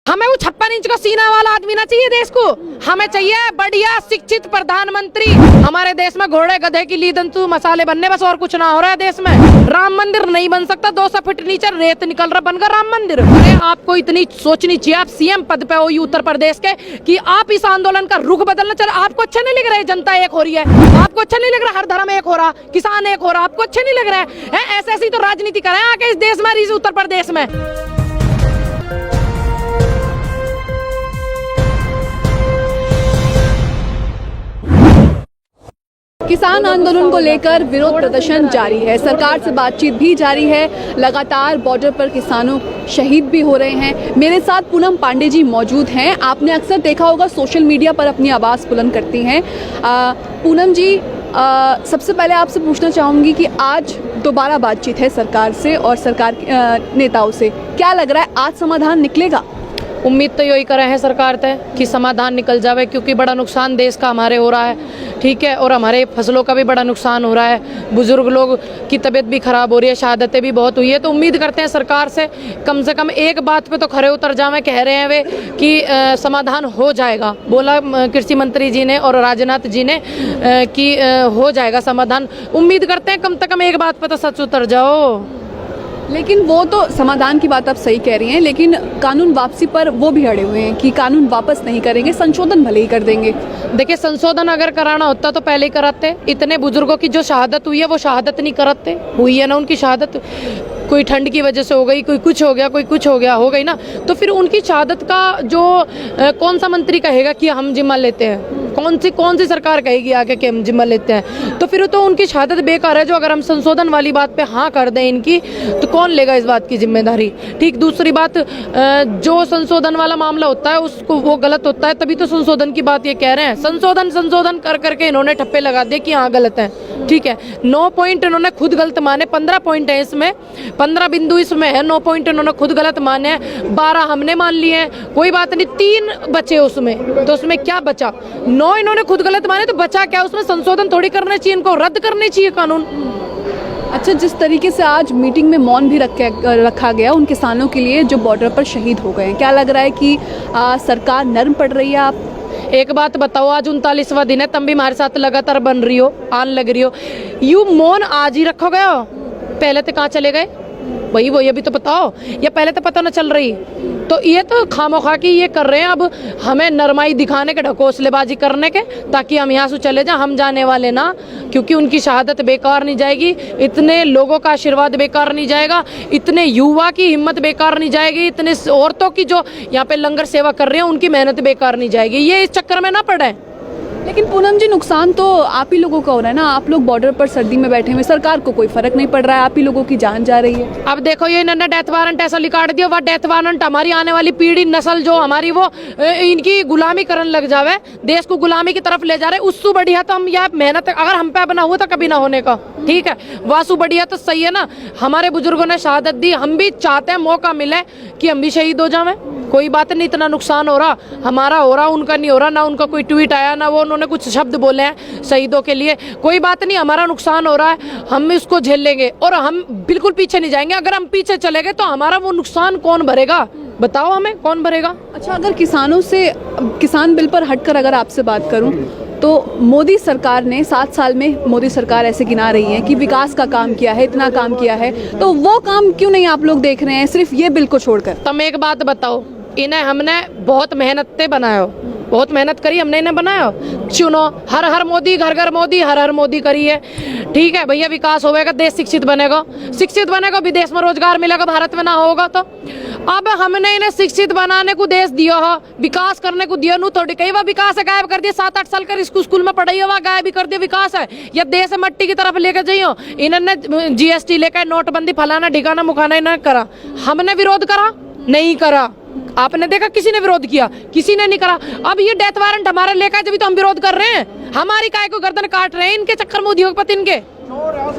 हमें वो 56 इंच का सीना वाला आदमी ना चाहिए देश को, हमें चाहिए बढ़िया शिक्षित प्रधानमंत्री। हमारे देश में घोड़े गधे की लीदंतु मसाले बनने, बस और कुछ ना हो रहा है देश में। राम मंदिर नहीं बन सकता, 200 फीट नीचे रेत निकल रहा बनकर राम मंदिर। अरे आपको इतनी सोचनी चाहिए, आप सीएम पद पे हो उत्तर प्रदेश के, कि आप इस आंदोलन का रुख बदलना चल। आपको अच्छा नहीं लग रहा है जनता एक हो रही है, आपको अच्छा नहीं लग रहा हर धर्म एक हो रहा, किसान एक हो रहा, आपको अच्छा नहीं लग रहा है? ऐसे ऐसी तो राजनीति करें आके इस देश में, इस उत्तर प्रदेश में। किसान आंदोलन को लेकर विरोध प्रदर्शन जारी है, सरकार से बातचीत भी जारी है। लगातार बॉर्डर पर किसानों शहीद भी हो रहे हैं। मेरे साथ पूनम पांडे जी मौजूद हैं। आपने अक्सर देखा होगा सोशल मीडिया पर अपनी आवाज़ बुलंद करती हैं। पूनम जी, सबसे पहले आपसे पूछना चाहूँगी कि आज दोबारा बातचीत है सरकार से और सरकार नेताओं से, क्या लग रहा है आज समाधान निकलेगा? उम्मीद तो यही कर रहे हैं सरकार तय कि समाधान निकल जावे, क्योंकि बड़ा नुकसान देश का हमारे हो रहा है, ठीक है, और हमारे फसलों का भी बड़ा नुकसान हो रहा है। बुजुर्ग लोग की तबीयत भी खराब हो रही है, शहादतें भी बहुत हुई है। तो उम्मीद करते हैं सरकार से कम एक बात पे तो खरे उतर जावे। कह रहे हैं वे कि समाधान हो जाएगा, बोला कृषि मंत्री जी ने और राजनाथ जी ने कि हो जाएगा समाधान। उम्मीद करते हैं कम से कम एक बात पे तो सच उतर जाओ। लेकिन वो तो समाधान की बात आप सही कह रही हैं, लेकिन कानून वापसी पर वो भी अड़े हुए हैं कि कानून वापस नहीं करेंगे, संशोधन भले ही कर देंगे। देखिए, संशोधन अगर कराना होता तो पहले ही कराते। इतने बुजुर्गों की जो शहादत हुई है वो शहादत नहीं कराते, हुई है ना उनकी शहादत, कोई ठंड की वजह से हो गई, कोई कुछ हो गया, कोई कुछ हो गया, हो गई ना, तो फिर उनकी शहादत का जो कौन सा मंत्री कहेगा कि हम जिम्मा लेते हैं? कौन सी सरकार कहेगी आके कि हम जिम्मा लेते हैं? तो फिर तो उनकी शहादत बेकार है। जो अगर हम संशोधन वाली बात पे हाँ कर दें इनकी, तो कौन लेगा इस बात की जिम्मेदारी? ठीक, दूसरी बात, जो संशोधन वाला मामला होता है उसको वो गलत होता है, तभी तो संशोधन की बात ये कह रहे हैं। संशोधन कर करके इन्होंने ठप्पे लगा दिए कि हाँ गलत है, ठीक है। 9 पॉइंट इन्होंने खुद गलत माने, 15 पॉइंट है इसमें, 15 बिंदु इसमें है, 9 पॉइंट इन्होंने खुद गलत माने हैं, 12 हमने मान लिए हैं, कोई बात नहीं, 3 बचे उसमें, तो उसमें क्या बचा? 9 इन्होंने खुद गलत माने तो बचा क्या? उसमें संशोधन थोड़ी करने चाहिए, इनको रद्द करने चाहिए कानून। अच्छा, जिस तरीके से आज मीटिंग में मौन भी रखा गया उन किसानों के लिए जो बॉर्डर पर शहीद हो गए हैं, क्या लग रहा है कि सरकार नर्म पड़ रही है? आप एक बात बताओ, आज 39वां दिन है, तुम भी हमारे साथ लगातार बन रही हो, आन लग रही हो, यू मौन आज ही रखोगे? पहले तो कहाँ चले गए वही वो, ये भी तो बताओ, या पहले तो पता न चल रही? तो ये तो खामोखा की ये कर रहे हैं अब हमें नरमाई दिखाने के, ढकोसलेबाजी करने के, ताकि हम यहाँ से चले जाएं। हम जाने वाले ना, क्योंकि उनकी शहादत बेकार नहीं जाएगी, इतने लोगों का आशीर्वाद बेकार नहीं जाएगा, इतने युवा की हिम्मत बेकार नहीं जाएगी, इतने औरतों की जो यहाँ पे लंगर सेवा कर रही हैं उनकी मेहनत बेकार नहीं जाएगी। ये इस चक्कर में ना पड़े। लेकिन पूनम जी, नुकसान तो आप ही लोगों का हो रहा है ना। आप लोग बॉर्डर पर सर्दी में बैठे हुए, सरकार को कोई फर्क नहीं पड़ रहा है, आप ही लोगों की जान जा रही है। अब देखो, ये इन्होंने डेथ वारंट ऐसा निकाल दिया, वह डेथ वारंट हमारी आने वाली पीढ़ी नस्ल जो हमारी वो इनकी गुलामी करने लग जावे, देश को गुलामी की तरफ ले जा रहे। उससे बढ़िया तो हम यह मेहनत अगर हम पे बना हुआ था कभी ना होने का, ठीक है, वासु बढ़िया तो सही है ना। हमारे बुजुर्गों ने शहादत दी, हम भी चाहते हैं मौका मिले कि हम भी शहीद हो जावे। कोई बात नहीं, इतना नुकसान हो रहा, हमारा हो रहा, उनका नहीं हो रहा, ना उनका कोई ट्वीट आया, ना वो उन्होंने कुछ शब्द बोले हैं शहीदों के लिए। कोई बात नहीं, हमारा नुकसान हो रहा है, हम इसको झेल लेंगे और हम बिल्कुल पीछे नहीं जाएंगे। अगर हम पीछे चले गए तो हमारा वो नुकसान कौन भरेगा? बताओ हमें, कौन भरेगा? अच्छा, अगर किसानों से, किसान बिल पर हटकर अगर आपसे बात करूं, तो मोदी सरकार ने 7 साल में मोदी सरकार ऐसे गिना रही है कि विकास का काम किया है, इतना काम किया है, तो वो काम क्यों नहीं आप लोग देख रहे हैं सिर्फ ये बिल को छोड़कर? तुम एक बात बताओ, इन्हें हमने बहुत मेहनत से बनाया, बहुत मेहनत करी हमने, इन्हें बनाया, चुनो, हर हर मोदी, घर घर मोदी, हर हर मोदी करी है, ठीक है भैया, विकास होगा, देश शिक्षित बनेगा, विदेश में रोजगार मिलेगा, भारत में ना होगा तो। अब हमने इन्हें शिक्षित बनाने को देश दिया हो, विकास करने को दिया, नू थोड़ी कई बार विकास है गायब कर दिया। 7-8 साल कर स्कूल में पढ़ाई हुआ गायब भी कर दिया विकास है, या देश मट्टी की तरफ लेकर जाइयो। इन्होंने GST लेकर नोटबंदी फलाना ढिकाना मुखाना इन्होंने करा, हमने विरोध करा? नहीं करा। आपने देखा किसी ने विरोध किया? किसी ने नहीं करा। अब ये डेथ वारंट हमारे लेकर जब तो हम विरोध कर रहे हैं, हमारी काय को गर्दन काट रहे हैं इनके चक्कर में, उद्योगपति इनके।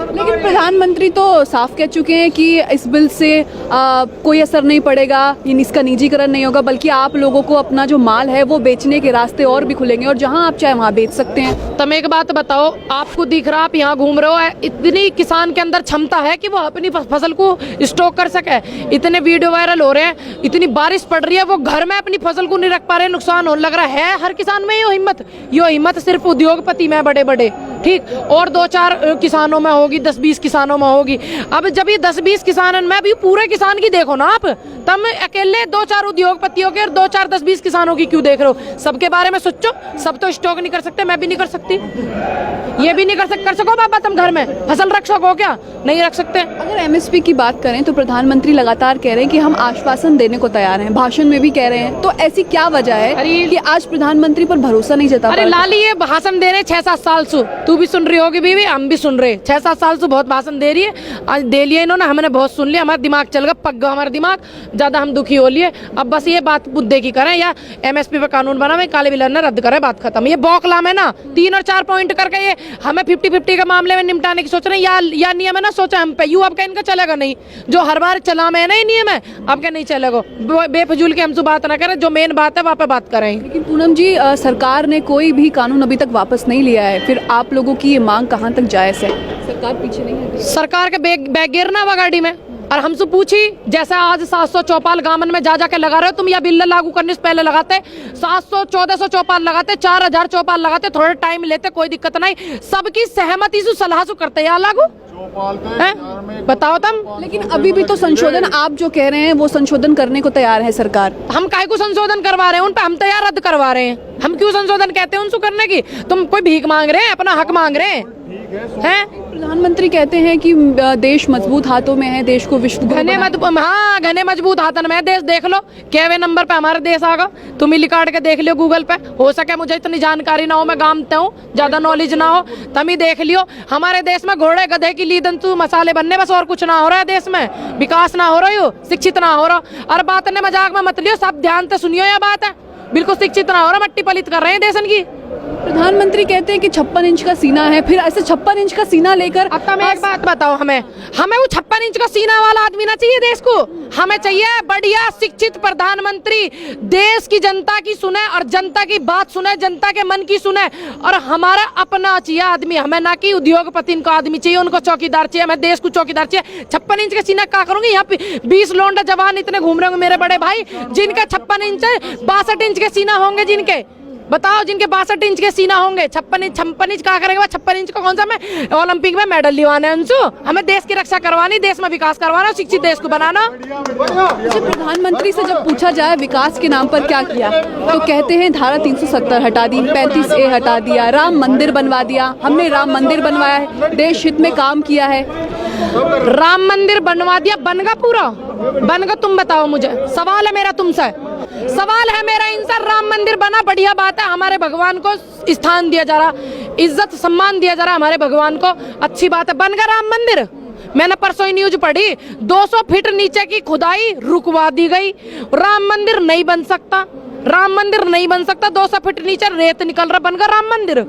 लेकिन प्रधानमंत्री तो साफ कह चुके हैं कि इस बिल से कोई असर नहीं पड़ेगा, इसका निजीकरण नहीं होगा, बल्कि आप लोगों को अपना जो माल है वो बेचने के रास्ते और भी खुलेंगे और जहां आप चाहे वहां बेच सकते हैं। तुम एक बात बताओ, आपको दिख रहा, आप यहाँ घूम रहे हो, इतनी किसान के अंदर क्षमता है कि वो अपनी फसल को स्टॉक कर सके? इतने वीडियो वायरल हो रहे हैं, इतनी बारिश पड़ रही है, वो घर में अपनी फसल को नहीं रख पा रहे, नुकसान होने लग रहा है। हर किसान में ये हिम्मत सिर्फ उद्योगपति में बड़े बड़े, ठीक, और 2-4 किसानों में होगी, 10-20 किसानों में होगी। अब जब ये 10-20 किसानों में भी पूरे किसान की देखो ना आप, तब अकेले 2-4 उद्योगपतियों के और 2-4 10-20 किसानों की क्यों देख रहे हो? सबके बारे में सोचो। सब तो स्टॉक नहीं कर सकते, मैं भी नहीं कर सकती, ये भी नहीं कर सको बाबा। तुम घर में फसल रख सको क्या? नहीं रख सकते। अगर एमएसपी की बात करें तो प्रधानमंत्री लगातार कह रहे हैं कि हम आश्वासन देने को तैयार हैं, भाषण में भी कह रहे हैं, तो ऐसी क्या वजह है कि आज प्रधानमंत्री पर भरोसा नहीं जता? अरे लाली, ये भाषण दे रहे 6-7 साल से, तू भी सुन रही होगी बीवी, हम भी सुन रहे, 6-7 साल से बहुत भाषण दे रही है। आज दे लिया इन्होंने, हमने बहुत सुन लिया, हमारा दिमाग चल गया, पक गया हमारा दिमाग, ज्यादा हम दुखी हो लिए। अब बस ये बात मुद्दे की करें या एमएसपी पे कानून बना, काले बिल ने रद्द करें, बात खत्म। ये बौखलाम है ना, 3 और 4 पॉइंट करके ये हमें 50-50 के मामले में निपटाने की सोच रहे हैं, या नियम है ना सोचा हम पे, यू अब क्या इनका चलेगा नहीं? जो हर बार चला में है ना ये नियम है, अब क्या नहीं चलेगा? बेफजूल की हमसे बात ना करें, जो मेन बात है वहाँ पे बात करें। लेकिन पूनम जी, सरकार ने कोई भी कानून अभी तक वापस नहीं लिया है, फिर आप लोगों की ये मांग कहाँ तक जायज है? सरकार पीछे नहीं है? सरकार के बैग गिरना हुआ गाड़ी में, और हमसे पूछी, जैसे आज 700 चौपाल गामन में जा के लगा रहे हो तुम, या बिल लागू करने से पहले लगाते 700-1400 चौपाल लगाते, 4000 चौपाल लगाते, थोड़ा टाइम लेते, कोई दिक्कत नहीं, सबकी सहमति से सलाह से करते या लागू, बताओ तुम। लेकिन अभी भी तो संशोधन आप जो कह रहे हैं वो संशोधन करने को तैयार है सरकार। हम काहे को संशोधन करवा रहे हैं? उन पे हम तैयार रद्द करवा रहे हैं। हम क्यों संशोधन कहते हैं उनसे करने की? तुम कोई भीख मांग रहे हैं, अपना हक मांग रहे हैं? प्रधानमंत्री कहते हैं कि देश मजबूत हाथों में है, देश को विश्व घने मजबूत हाथों में देश। देख लो केवे नंबर पे हमारा देश आगा, तुम ही लिकाट के देख लियो गूगल पे। हो सके मुझे इतनी जानकारी ना हो, मैं गामते हूँ, ज्यादा नॉलेज ना हो, तुम ही देख लियो। हमारे देश में घोड़े गधे की लीदन तू मसाले बनने, बस और कुछ ना हो रहा है देश में। विकास ना हो रही हो, शिक्षित ना हो रहा। और बात ने मजाक में मत लियो, सब ध्यान से सुनियो, यह बात है बिल्कुल शिक्षित ना हो रहा, मट्टी पलित कर रहे हैं देशन की। प्रधानमंत्री कहते हैं कि 56 इंच का सीना है, फिर ऐसे 56 इंच का सीना लेकर अब मैं एक बात बताओ, हमें वो 56 इंच का सीना वाला आदमी ना चाहिए देश को। हमें चाहिए बढ़िया शिक्षित प्रधानमंत्री, देश की जनता की सुने और जनता की बात सुने, जनता के मन की सुने। और हमारा अपना चाहिए आदमी, हमें ना कि उद्योगपति को आदमी चाहिए, उनको चौकीदार चाहिए, हमें देश को चौकीदार चाहिए। 56 इंच का सीना क्या करूंगी? यहाँ पे 20 लोंडा जवान इतने घूम रहे होंगे मेरे बड़े भाई, जिनका 56 इंच 62 इंच के सीना होंगे, जिनके बताओ, जिनके 62 इंच के सीना होंगे। 56 इंच क्या करेंगे? 56 इंच का कौन सा में ओलंपिक में मेडल दिवाना है उनसे। हमें देश की रक्षा करवानी, देश में विकास करवाना, शिक्षित देश को बनाना। प्रधानमंत्री से जब पूछा जाए विकास के नाम पर क्या किया, तो कहते हैं धारा 370 हटा दी, 35A हटा दिया, राम मंदिर बनवा दिया। हमने राम मंदिर बनवाया है, देश हित में काम किया है। राम मंदिर बनवा दिया, बनगा पूरा बनगा? तुम बताओ मुझे, सवाल है मेरा तुमसे, सवाल है मेरा इनसे। राम मंदिर बना, बढ़िया बात है, हमारे भगवान को स्थान दिया जा रहा, इज्जत सम्मान दिया जा रहा हमारे भगवान को, अच्छी बात है। बन गया राम मंदिर। मैंने परसों ही न्यूज पढ़ी, 200 फीट नीचे की खुदाई रुकवा दी गई। राम मंदिर नहीं बन सकता, राम मंदिर नहीं बन सकता, 200 फीट नीचे रेत निकल रहा, बन गया राम मंदिर।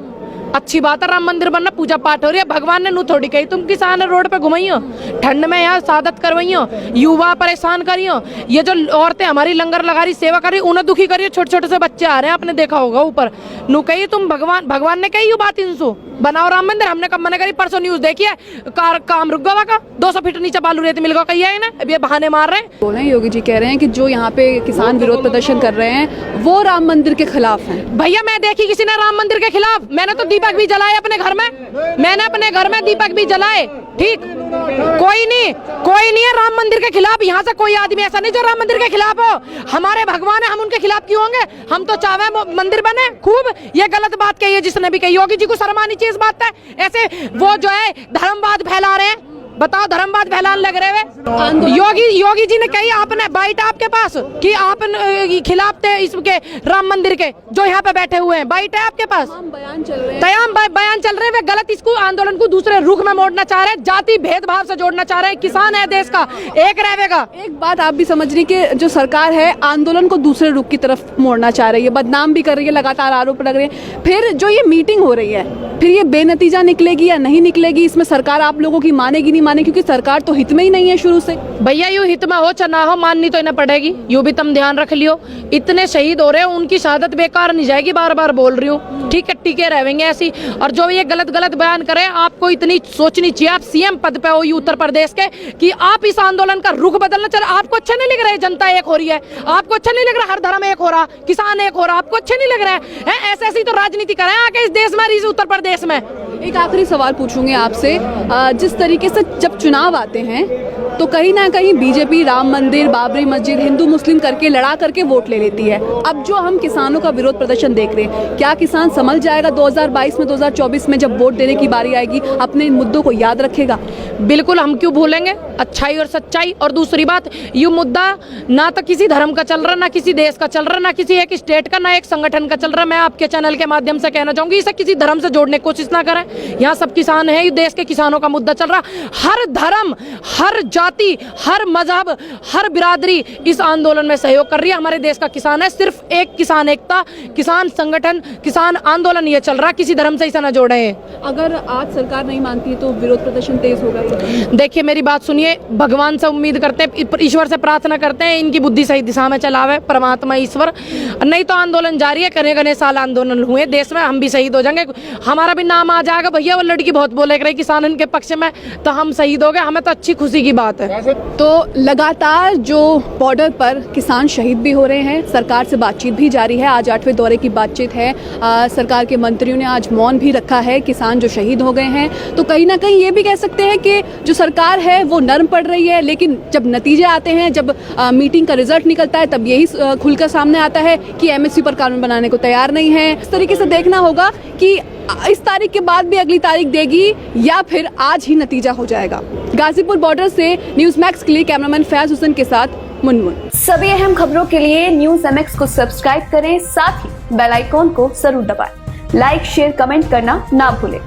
अच्छी बात है, राम मंदिर बनना, पूजा पाठ हो रही है। भगवान ने नू थोड़ी कही तुम किसान रोड पे घुमाइयो, ठंड में यहाँ सादत करवाइयो, युवा परेशान करियो। ये जो औरतें हमारी लंगर लगा रही, सेवा कर रही, उन्हें दुखी करियो। छोटे छोटे से बच्चे आ रहे हैं, आपने देखा होगा ऊपर। नू कही तुम भगवान ने कही बात इनसो, बनाओ राम मंदिर। हमने कब मना करी? परसों न्यूज देखी है, काम रुक गवा का, 200 फीट नीचे बालू रेत मिल गया, कही है ना। अब ये बहाने मार रहे हैं। बोल रहे हैं योगी जी, कह रहे हैं कि जो यहाँ पे किसान विरोध प्रदर्शन कर रहे हैं वो राम मंदिर के खिलाफ है। भैया मैं देखी किसी ने राम मंदिर के खिलाफ? मैंने तो दीपक भी जलाए अपने घर में, मैंने अपने घर में दीपक भी जलाए, ठीक। कोई नहीं है राम मंदिर के खिलाफ। यहाँ से कोई आदमी ऐसा नहीं जो राम मंदिर के खिलाफ हो। हमारे भगवान है, हम उनके खिलाफ क्यों होंगे? हम तो चाहे मंदिर बने खूब। ये गलत बात कही है जिसने भी कही, योगी जी को शर्म आनी चाहिए इस बात है। ऐसे वो जो है धर्मवाद फैला रहे हैं, बताओ धर्मवाद फैलाने लग रहे हुए। योगी जी ने कही आपने बाइट आपके पास कि आप खिलाफ थे इसके राम मंदिर के, जो यहाँ पे बैठे हुए हैं, बाइट है आपके पास? बयान चल रहे हैं, तमाम बयान चल रहे हैं, गलत इसको आंदोलन को दूसरे रुख में मोड़ना चाह रहे हैं, जाति भेदभाव से जोड़ना चाह रहे हैं। किसान है देश का, एक रहेगा। एक बात आप भी समझ रही कि जो सरकार है आंदोलन को दूसरे रुख की तरफ मोड़ना चाह रही है, बदनाम भी कर रही है, लगातार आरोप लग रहे हैं। फिर जो ये मीटिंग हो रही है, फिर ये बेनतीजा निकलेगी या नहीं निकलेगी, इसमें सरकार आप लोगों की मानेगी नहीं मानेगी, क्योंकि सरकार तो हित में ही नहीं है शुरू से। भैया यूं हित में हो चाहे ना हो, माननी तो इन्हें पड़ेगी। यूं भी तुम ध्यान रख लियो, इतने शहीद हो रहे हो, उनकी शहादत बेकार नहीं जाएगी। बार बार बोल रही हूँ, ठीक है, टिके रहेंगे ऐसी। और जो ये गलत बयान करे, आपको इतनी सोचनी चाहिए, आप सीएम पद पे हो उत्तर प्रदेश के, कि आप इस आंदोलन का रुख बदलना चाह रहे। आपको अच्छा नहीं लग रहा है जनता एक हो रही है? आपको अच्छा नहीं लग रहा हर धर्म एक हो रहा, किसान एक हो रहा? आपको अच्छा नहीं लग रहा है? ऐसे ऐसी तो राजनीति करें आके इस देश में, इस उत्तर प्रदेश में। एक आखिरी सवाल पूछूंगी आपसे, जिस तरीके से जब चुनाव आते हैं तो कहीं ना कहीं बीजेपी राम मंदिर, बाबरी मस्जिद, हिंदू मुस्लिम करके लड़ा करके वोट ले लेती है। अब जो हम किसानों का विरोध प्रदर्शन देख रहे हैं, क्या किसान संभल जाएगा 2022 में, 2024 में जब वोट देने की बारी आएगी, अपने इन मुद्दों को याद रखेगा? बिल्कुल, हम क्यों भूलेंगे अच्छाई और सच्चाई। और दूसरी बात, ये मुद्दा ना तो किसी धर्म का चल रहा, ना किसी देश का चल रहा, ना किसी एक स्टेट का, ना एक संगठन का चल रहा। मैं आपके चैनल के माध्यम से कहना चाहूंगी, इसे किसी धर्म से जोड़ने की कोशिश ना करें। यहाँ सब किसान हैं, देश के किसानों का मुद्दा चल रहा। हर धर्म, हर जाति, हर मजहब, हर बिरादरी इस आंदोलन में सहयोग कर रही है। हमारे देश का किसान है, सिर्फ एक किसान एकता, किसान संगठन, किसान आंदोलन ये चल रहा, किसी धर्म से इसे न जोड़े। अगर आज सरकार नहीं मानती तो विरोध प्रदर्शन तेज होगा? देखिए मेरी बात सुनिए, भगवान से उम्मीद करते हैं, ईश्वर से प्रार्थना करते हैं इनकी बुद्धि सही दिशा में चलावे परमात्मा ईश्वर, नहीं तो आंदोलन जारी है। घने साल आंदोलन हुए देश में, हम भी शहीद हो जाएंगे, हमारा भी नाम आ जाएगा। भैया वो लड़की बहुत बोले रही किसान के पक्ष में, तो हम शहीद हो गए, हमें तो अच्छी खुशी की बात है। तो लगातार जो बॉर्डर पर किसान शहीद भी हो रहे हैं, सरकार से बातचीत भी जारी है। आज 8वें दौरे की बातचीत है, सरकार के मंत्रियों ने आज मौन भी रखा है, किसान जो शहीद हो गए हैं। तो कहीं ना कहीं ये भी कह सकते हैं कि जो सरकार है वो नर्म पड़ रही है, लेकिन जब नतीजे आते हैं, जब मीटिंग का रिजल्ट निकलता है, तब यही खुलकर सामने आता है कि एमएसपी पर कानून बनाने को तैयार नहीं है। इस तरीके से देखना होगा कि इस तारीख के बाद भी अगली तारीख देगी या फिर आज ही नतीजा हो जाएगा। गाजीपुर बॉर्डर से न्यूज़ मैक्स के लिए कैमरामैन फैज हुसैन के साथ मुनमुन। सभी अहम खबरों के लिए न्यूज़ MX को सब्सक्राइब करें, साथ ही बेल आइकॉन को जरूर दबाएं। लाइक, शेयर, कमेंट करना ना भूलें।